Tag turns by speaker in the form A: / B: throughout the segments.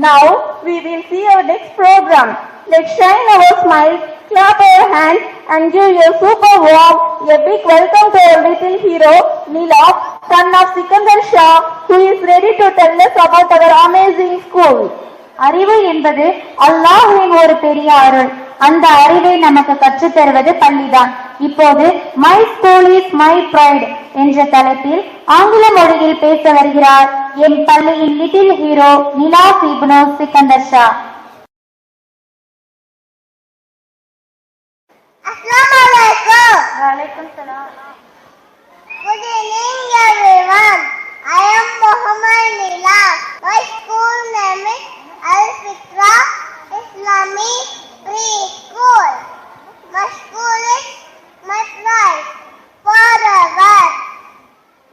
A: Now we will see our next program. Let's shine our smiles, clap our hands and give a super warm, a big welcome to our little hero, Nilaf, son of Sikandar Shah, who is ready to tell us about our amazing school.
B: அறிவு என்பது அல்லாஹ்வின் ஒரு பெரிய அருள். அந்த அறிவை நமக்கு கற்றுத் தருவது பள்ளிதான். இப்போது my school is my pride என்ற தலைப்பில் ஆங்கில மொழியில் பேச வருகிறார் என் பள்ளியின் little hero Nilaf Ibnu Sikandar Shah.
C: Walaikum salam. Good evening everyone. I am Muhammad Nilaf. My school name is Al-Fitra Islamic Preschool. My school is my pride forever.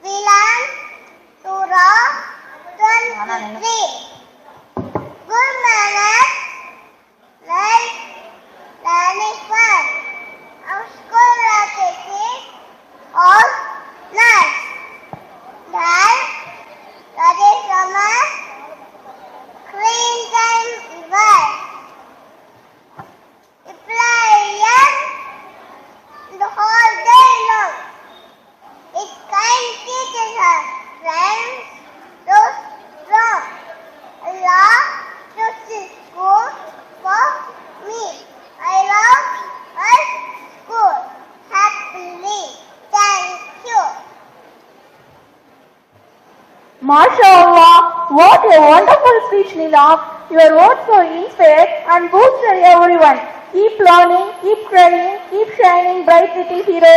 C: We learn Surah 23. Good manners, like learning fun. Our school activities all nice. Then, study summer, screen time event. We play the whole day long. It kind teaches us friends so strong. Allah chooses school for me. I love our school happily. Thank you.
A: MashaAllah, what a wonderful speech, Nilaf. Your words so inspired and boosted everyone. Keep learning, keep crying, keep shining bright little hero.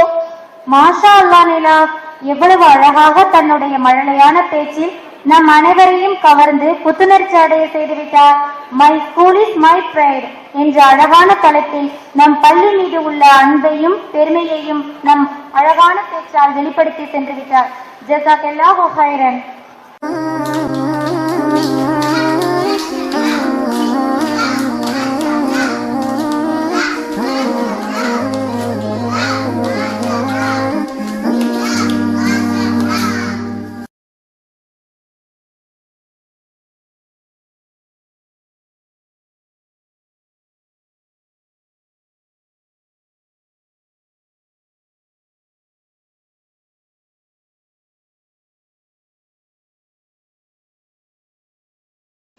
B: மாஷா அல்லாஹ் நிலாஃப், எவ்வளவு அழகாக தன்னுடைய மழலையான பேச்சில் நம் அனைவரையும் கவர்ந்து புத்துணர்ச்சி அடைய செய்துவிட்டார். My school is my pride என்ற அழகான தலைப்பில் நம் பள்ளி மீது உள்ள அன்பையும் பெருமையையும் நம் அழகான பேச்சால் வெளிப்படுத்தி சென்று விட்டார். ஜஸாக்கல்லாஹு ஹைரன்.